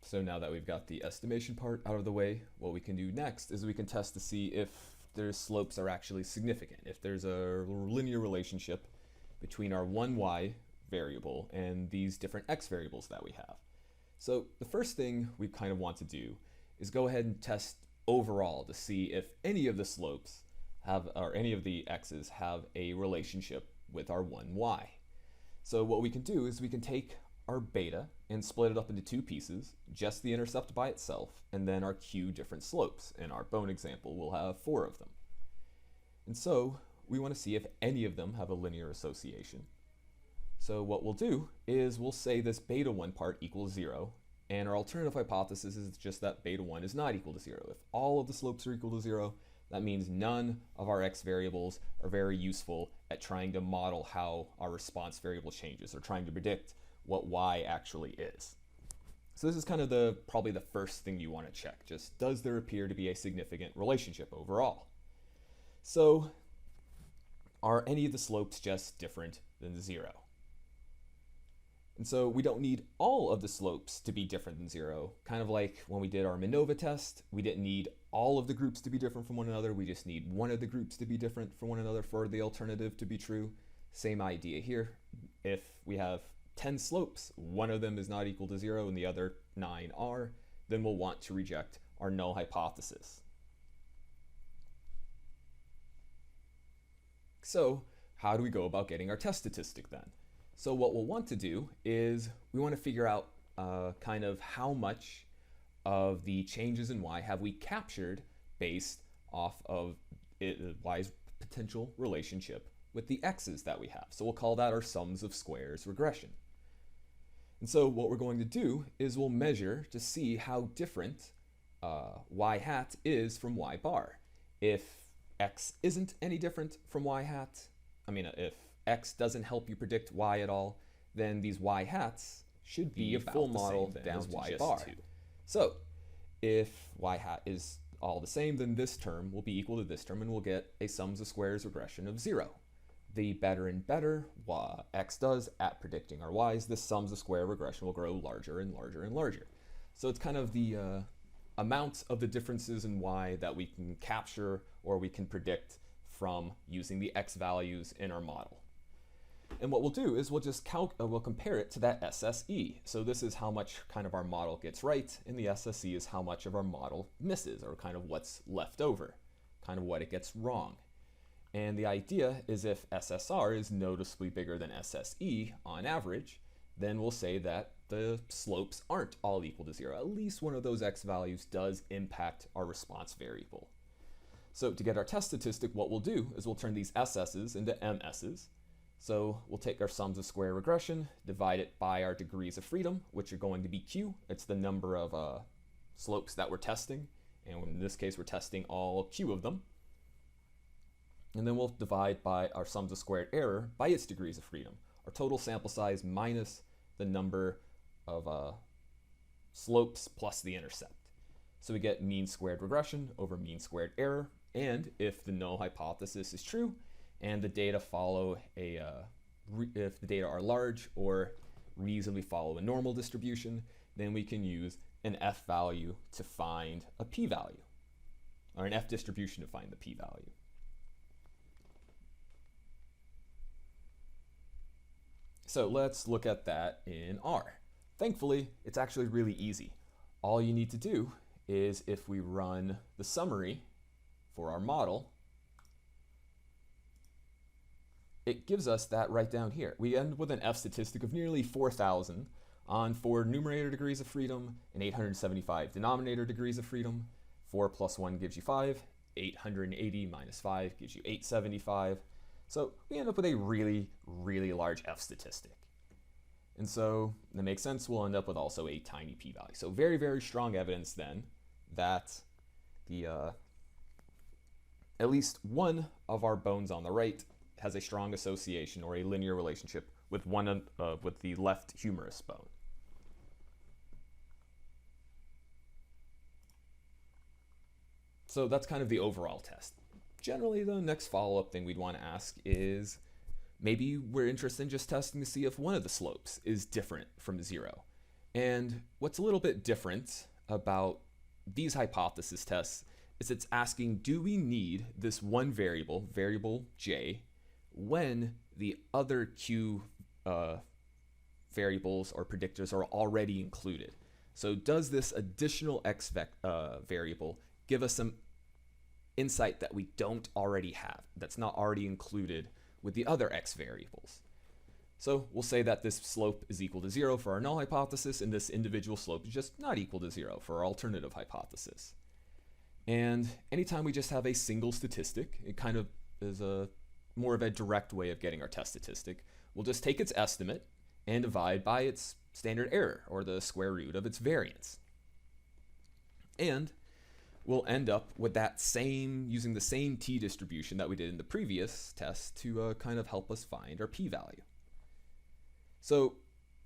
So now that we've got the estimation part out of the way, what we can do next is we can test to see if their slopes are actually significant, if there's a linear relationship between our 1y variable and these different x variables that we have. So the first thing we kind of want to do is go ahead and test overall to see if any of the slopes have, or any of the x's have a relationship with our 1y. So what we can do is we can take our beta and split it up into two pieces, just the intercept by itself, and then our q different slopes. In our bone example, we'll have 4 of them. And so we want to see if any of them have a linear association. So what we'll do is we'll say this beta 1 part equals 0, and our alternative hypothesis is just that beta 1 is not equal to 0. If all of the slopes are equal to 0, that means none of our x variables are very useful at trying to model how our response variable changes, or trying to predict what y actually is. So this is kind of probably the first thing you want to check. Just, does there appear to be a significant relationship overall? So are any of the slopes just different than 0? And so we don't need all of the slopes to be different than 0. Kind of like when we did our MANOVA test, we didn't need all of the groups to be different from one another. We just need one of the groups to be different from one another for the alternative to be true. Same idea here. If we have 10 slopes, one of them is not equal to 0 and the other 9 are, then we'll want to reject our null hypothesis. So how do we go about getting our test statistic then? So what we'll want to do is we want to figure out kind of how much of the changes in y have we captured based off of y's potential relationship with the x's that we have. So we'll call that our sums of squares regression. And so what we're going to do is we'll measure to see how different y hat is from y bar. If x isn't any different from y hat, if x doesn't help you predict y at all, then these y hats should be a full model down to y bar. So if y hat is all the same, then this term will be equal to this term, and we'll get a sums of squares regression of 0. The better and better x does at predicting our y's, this sums of square regression will grow larger and larger and larger. So it's kind of the amount of the differences in y that we can capture or we can predict from using the x values in our model. And what we'll do is we'll just we'll compare it to that SSE. So this is how much kind of our model gets right, and the SSE is how much of our model misses, or kind of what's left over, kind of what it gets wrong. And the idea is if SSR is noticeably bigger than SSE on average, then we'll say that the slopes aren't all equal to 0. At least one of those x values does impact our response variable. So to get our test statistic, what we'll do is we'll turn these SS's into MS's. So we'll take our sums of square regression, divide it by our degrees of freedom, which are going to be q. It's the number of slopes that we're testing. And in this case, we're testing all q of them. And then we'll divide by our sums of squared error by its degrees of freedom. Our total sample size minus the number of slopes plus the intercept. So we get mean squared regression over mean squared error. And if the null hypothesis is true, and the data follow if the data are large or reasonably follow a normal distribution, then we can use an f value to find a p-value, or an f distribution to find the p-value. So let's look at that in R. Thankfully, it's actually really easy. All you need to do is, if we run the summary for our model, it gives us that right down here. We end with an F statistic of nearly 4,000 on 4 numerator degrees of freedom and 875 denominator degrees of freedom. 4 plus 1 gives you 5. 880 minus 5 gives you 875. So we end up with a really, really large F statistic. And so that makes sense. We'll end up with also a tiny p-value. So very, very strong evidence then that the at least one of our bones on the right has a strong association or a linear relationship with with the left humerus bone. So that's kind of the overall test. Generally, the next follow-up thing we'd want to ask is, maybe we're interested in just testing to see if one of the slopes is different from 0. And what's a little bit different about these hypothesis tests is it's asking, do we need this one variable, variable j, when the other q variables or predictors are already included? So does this additional x variable give us some insight that we don't already have, that's not already included with the other x variables? So we'll say that this slope is equal to 0 for our null hypothesis, and this individual slope is just not equal to 0 for our alternative hypothesis. And anytime we just have a single statistic, it kind of is more of a direct way of getting our test statistic. We'll just take its estimate and divide by its standard error, or the square root of its variance. And we'll end up with that using the same t-distribution that we did in the previous test to kind of help us find our p-value. So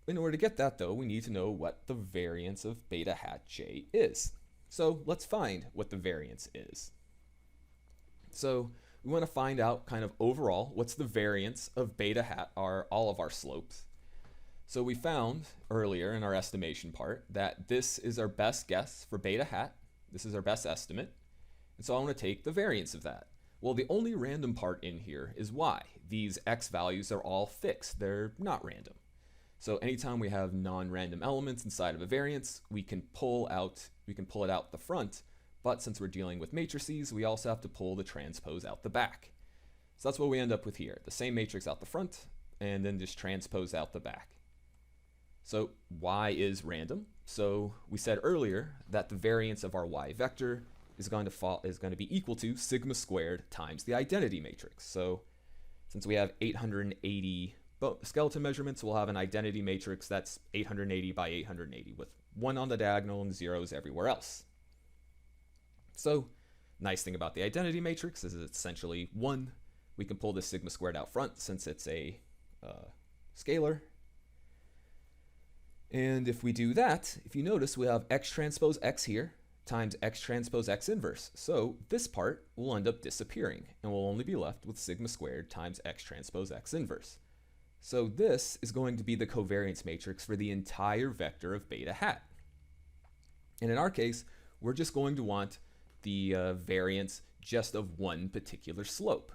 in order to get that, though, we need to know what the variance of beta hat j is. So let's find what the variance is. So we want to find out kind of overall what's the variance of beta hat, all of our slopes. So we found earlier in our estimation part that this is our best guess for beta hat. This is our best estimate. And so I want to take the variance of that. Well, the only random part in here is y. These x values are all fixed. They're not random. So anytime we have non-random elements inside of a variance, we can pull it out the front, but since we're dealing with matrices, we also have to pull the transpose out the back. So that's what we end up with here. The same matrix out the front, and then just transpose out the back. So y is random. So we said earlier that the variance of our y vector is going to be equal to sigma squared times the identity matrix. So since we have 880 skeleton measurements, we'll have an identity matrix that's 880 by 880 with 1 on the diagonal and zeros everywhere else. So nice thing about the identity matrix is it's essentially 1. We can pull this sigma squared out front since it's a scalar. And if we do that, if you notice, we have x transpose x here times x transpose x inverse. So this part will end up disappearing, and we'll only be left with sigma squared times x transpose x inverse. So this is going to be the covariance matrix for the entire vector of beta hat. And in our case, we're just going to want the variance just of one particular slope.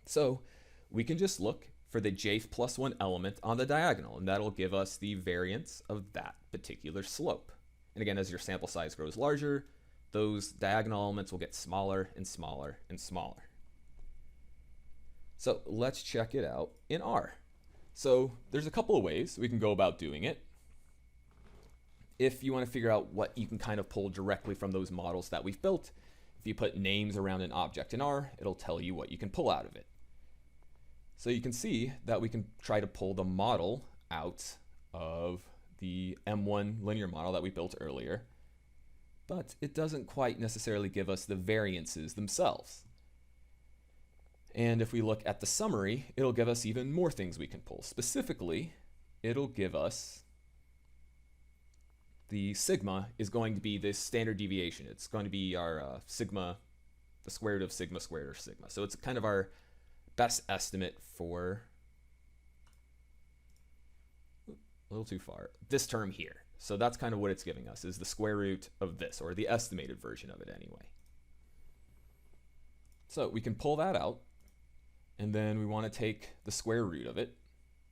So we can just look for the jth plus 1 element on the diagonal, and that'll give us the variance of that particular slope. And again, as your sample size grows larger, those diagonal elements will get smaller and smaller and smaller. So let's check it out in R. So there's a couple of ways we can go about doing it. If you want to figure out what you can kind of pull directly from those models that we've built, if you put names around an object in R, it'll tell you what you can pull out of it. So you can see that we can try to pull the model out of the M1 linear model that we built earlier, but it doesn't quite necessarily give us the variances themselves. And if we look at the summary, it'll give us even more things we can pull. Specifically, it'll give us the sigma is going to be this standard deviation. It's going to be our sigma, the square root of sigma squared, or sigma. So it's kind of our best estimate for, a little too far, this term here. So that's kind of what it's giving us, is the square root of this, or the estimated version of it anyway. So we can pull that out, and then we want to take the square root of it,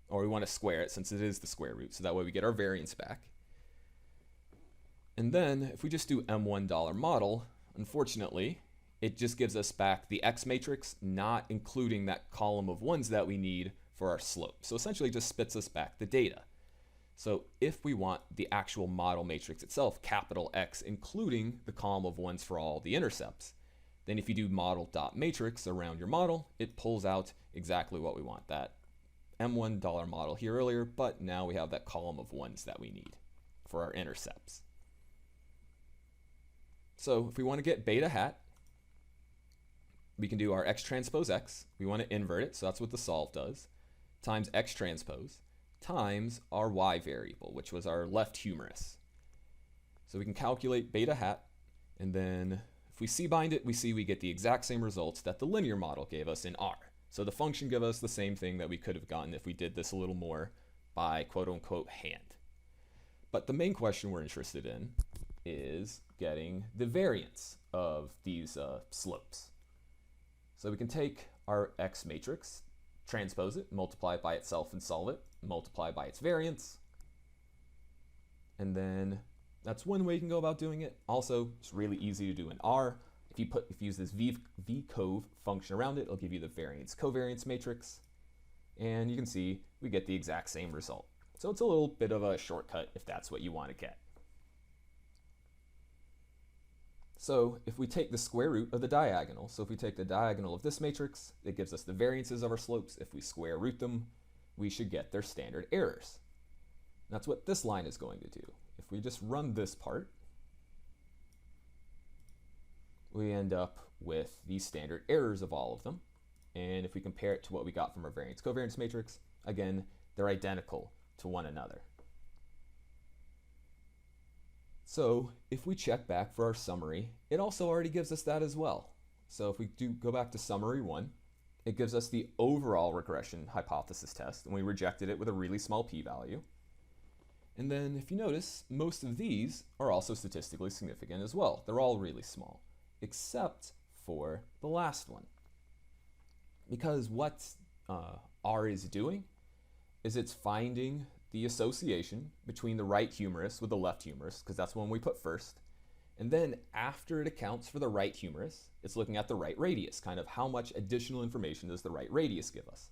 or we want to square it since it is the square root, so that way we get our variance back. And then if we just do M1 $model, unfortunately, it just gives us back the X matrix, not including that column of ones that we need for our slope. So essentially it just spits us back the data. So if we want the actual model matrix itself, capital X, including the column of ones for all the intercepts, then if you do model.matrix around your model, it pulls out exactly what we want, that M1 $model here earlier, but now we have that column of ones that we need for our intercepts. So if we want to get beta hat, we can do our X transpose X. We want to invert it, so that's what the solve does, times X transpose, times our Y variable, which was our left humerus. So we can calculate beta hat, and then if we c-bind it, we see we get the exact same results that the linear model gave us in R. So the function gave us the same thing that we could have gotten if we did this a little more by quote unquote hand. But the main question we're interested in is getting the variance of these slopes. So we can take our X matrix, transpose it, multiply it by itself and solve it, multiply by its variance. And then that's one way you can go about doing it. Also, it's really easy to do in R. If you use this vcov function around it, it'll give you the variance covariance matrix. And you can see we get the exact same result. So it's a little bit of a shortcut if that's what you want to get. So if we take the square root of the diagonal, so if we take the diagonal of this matrix, it gives us the variances of our slopes. If we square root them, we should get their standard errors. And that's what this line is going to do. If we just run this part, we end up with the standard errors of all of them. And if we compare it to what we got from our variance covariance matrix, again, they're identical to one another. So if we check back for our summary, it also already gives us that as well. So if we do go back to summary 1, it gives us the overall regression hypothesis test, and we rejected it with a really small p-value. And then if you notice, most of these are also statistically significant as well. They're all really small, except for the last one. Because what R is doing is it's finding the association between the right humerus with the left humerus, because that's the one we put first. And then after it accounts for the right humerus, it's looking at the right radius, kind of how much additional information does the right radius give us.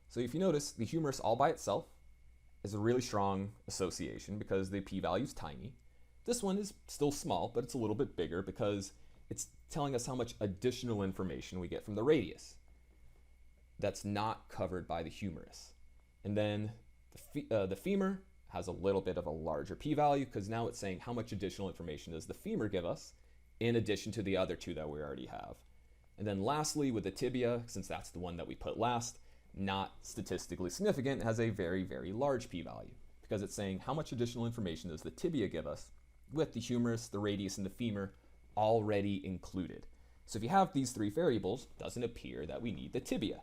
So if you notice, the humerus all by itself is a really strong association because the p-value is tiny. This one is still small, but it's a little bit bigger because it's telling us how much additional information we get from the radius that's not covered by the humerus. And then the femur has a little bit of a larger p-value because now it's saying how much additional information does the femur give us in addition to the other two that we already have. And then lastly, with the tibia, since that's the one that we put last, not statistically significant, has a very, very large p-value because it's saying how much additional information does the tibia give us with the humerus, the radius, and the femur already included. So if you have these three variables, it doesn't appear that we need the tibia.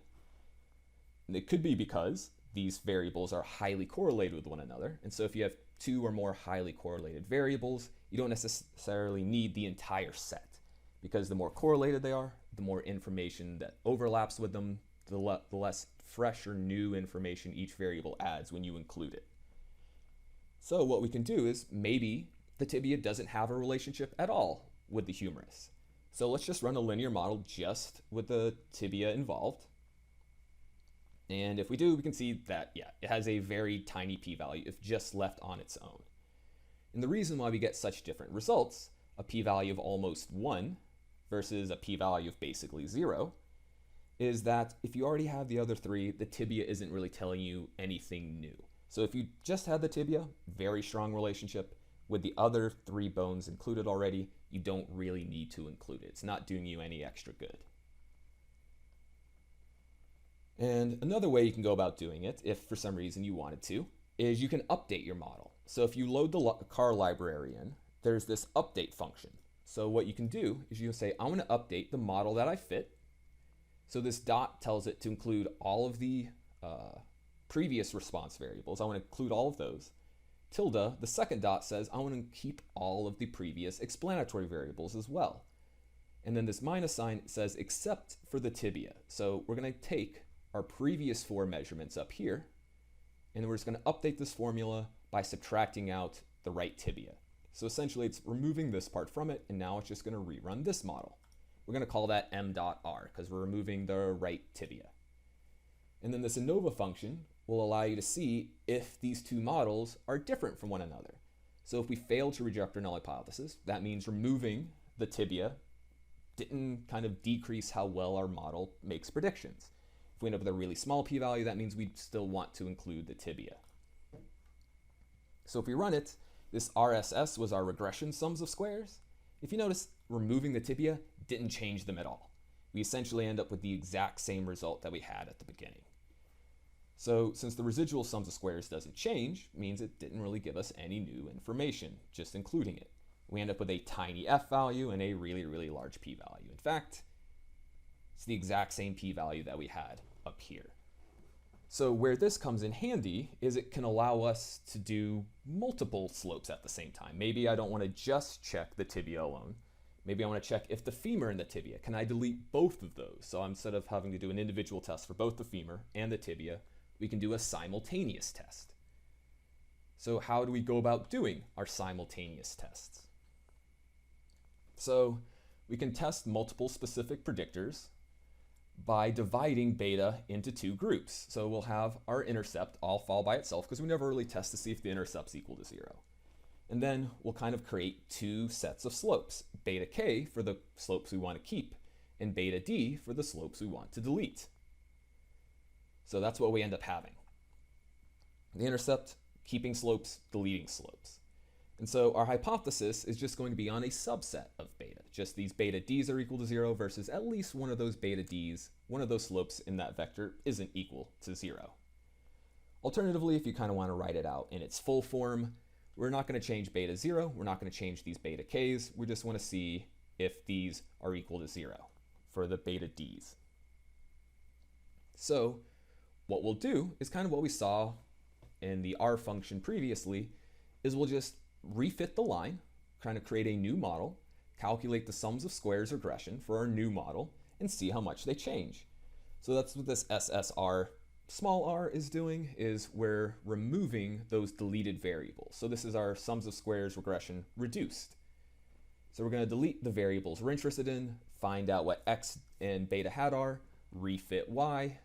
And it could be because these variables are highly correlated with one another. And so if you have two or more highly correlated variables, you don't necessarily need the entire set, because the more correlated they are, the more information that overlaps with them, the less fresh or new information each variable adds when you include it. So what we can do is maybe the tibia doesn't have a relationship at all with the humerus. So let's just run a linear model just with the tibia involved. And if we do, we can see that, yeah, it has a very tiny p-value if just left on its own. And the reason why we get such different results, a p-value of almost 1 versus a p-value of basically 0, is that if you already have the other three, the tibia isn't really telling you anything new. So if you just had the tibia, very strong relationship. With the other three bones included already, you don't really need to include it. It's not doing you any extra good. And another way you can go about doing it, if for some reason you wanted to, is you can update your model. So if you load the car library in, there's this update function. So what you can do is you can say, I want to update the model that I fit. So this dot tells it to include all of the previous response variables. I want to include all of those. Tilde, the second dot, says I want to keep all of the previous explanatory variables as well. And then this minus sign says except for the tibia. So we're going to take our previous four measurements up here, and we're just going to update this formula by subtracting out the right tibia. So essentially it's removing this part from it, and now it's just going to rerun this model. We're going to call that m.r because we're removing the right tibia. And then this ANOVA function will allow you to see if these two models are different from one another. So if we fail to reject our null hypothesis, that means removing the tibia didn't kind of decrease how well our model makes predictions. If we end up with a really small p-value, that means we still want to include the tibia. So if we run it, this RSS was our regression sums of squares. If you notice, removing the tibia didn't change them at all. We essentially end up with the exact same result that we had at the beginning. So since the residual sums of squares doesn't change, it means it didn't really give us any new information, just including it. We end up with a tiny f value and a really, really large p-value. In fact, it's the exact same p-value that we had up here. So where this comes in handy is it can allow us to do multiple slopes at the same time. Maybe I don't want to just check the tibia alone. Maybe I want to check if the femur and the tibia, can I delete both of those? So instead of having to do an individual test for both the femur and the tibia, we can do a simultaneous test. So how do we go about doing our simultaneous tests? So we can test multiple specific predictors by dividing beta into two groups. So we'll have our intercept all fall by itself because we never really test to see if the intercept's equal to 0. And then we'll kind of create two sets of slopes, beta k for the slopes we want to keep and beta d for the slopes we want to delete. So that's what we end up having. The intercept, keeping slopes, deleting slopes. And so our hypothesis is just going to be on a subset of beta. Just these beta d's are equal to 0 versus at least one of those beta d's, one of those slopes in that vector isn't equal to 0. Alternatively, if you kind of want to write it out in its full form, we're not going to change beta 0, we're not going to change these beta k's, we just want to see if these are equal to 0 for the beta d's. So what we'll do is kind of what we saw in the R function previously, is we'll just refit the line, kind of create a new model, calculate the sums of squares regression for our new model, and see how much they change. So that's what this SSR small r is doing, is we're removing those deleted variables. So this is our sums of squares regression reduced. So we're going to delete the variables we're interested in, find out what x and beta hat are, refit y,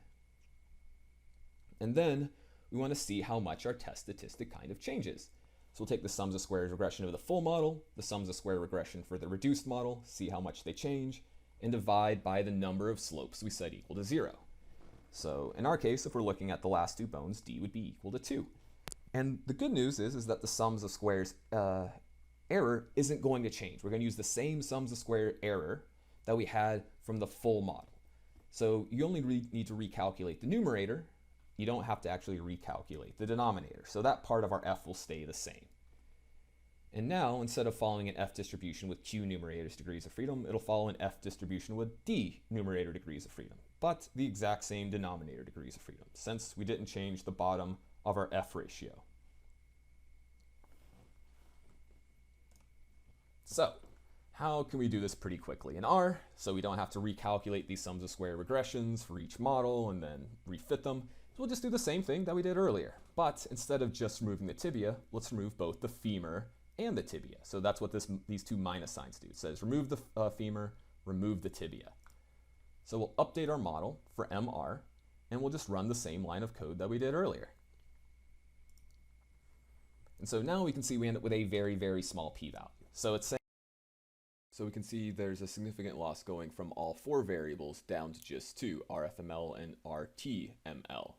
and then we want to see how much our test statistic kind of changes. So we'll take the sums of squares regression of the full model, the sums of square regression for the reduced model, see how much they change, and divide by the number of slopes we set equal to 0. So in our case, if we're looking at the last two bones, d would be equal to 2. And the good news is that the sums of squares error isn't going to change. We're going to use the same sums of square error that we had from the full model. So you only need to recalculate the numerator. You don't have to actually recalculate the denominator. So that part of our f will stay the same. And now, instead of following an f distribution with q numerators degrees of freedom, it'll follow an f distribution with d numerator degrees of freedom, but the exact same denominator degrees of freedom, since we didn't change the bottom of our f ratio. So how can we do this pretty quickly in R, so we don't have to recalculate these sums of square regressions for each model and then refit them? So we'll just do the same thing that we did earlier, but instead of just removing the tibia, let's remove both the femur and the tibia. So that's what these two minus signs do. It says remove the femur, remove the tibia. So we'll update our model for MR, and we'll just run the same line of code that we did earlier. And so now we can see we end up with a very, very small p-value. So it's saying, so we can see there's a significant loss going from all 4 variables down to just 2, RFML and RTML.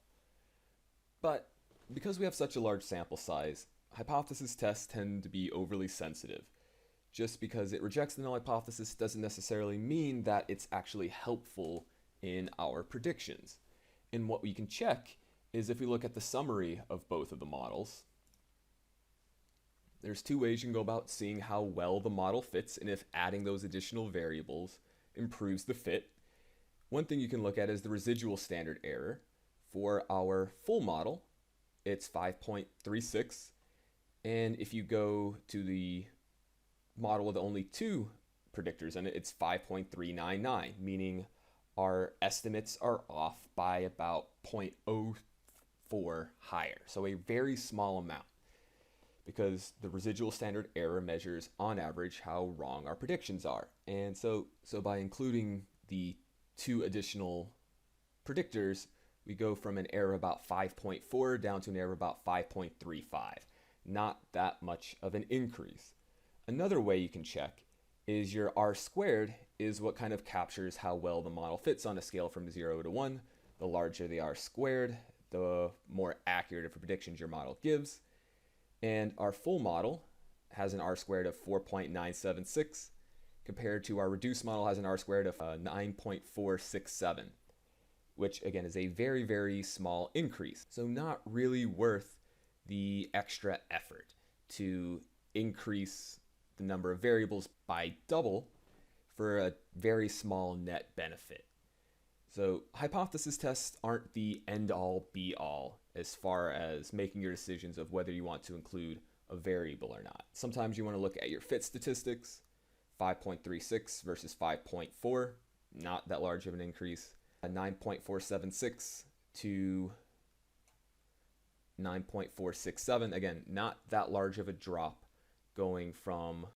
But because we have such a large sample size, hypothesis tests tend to be overly sensitive. Just because it rejects the null hypothesis doesn't necessarily mean that it's actually helpful in our predictions. And what we can check is if we look at the summary of both of the models, there's 2 ways you can go about seeing how well the model fits and if adding those additional variables improves the fit. One thing you can look at is the residual standard error. For our full model, it's 5.36. And if you go to the model with only 2 predictors in it, it's 5.399, meaning our estimates are off by about 0.04 higher. So a very small amount, because the residual standard error measures on average how wrong our predictions are. And so by including the 2 additional predictors, we go from an error about 5.4 down to an error about 5.35. Not that much of an increase. Another way you can check is your R squared is what kind of captures how well the model fits on a scale from 0 to 1. The larger the R squared, the more accurate of predictions your model gives. And our full model has an R squared of 4.976 compared to our reduced model has an R squared of 9.467, which again is a very, very small increase. So not really worth the extra effort to increase the number of variables by double for a very small net benefit. So hypothesis tests aren't the end-all be-all as far as making your decisions of whether you want to include a variable or not. Sometimes you want to look at your fit statistics, 5.36 versus 5.4, not that large of an increase. 9.476 to 9.467, again, not that large of a drop going from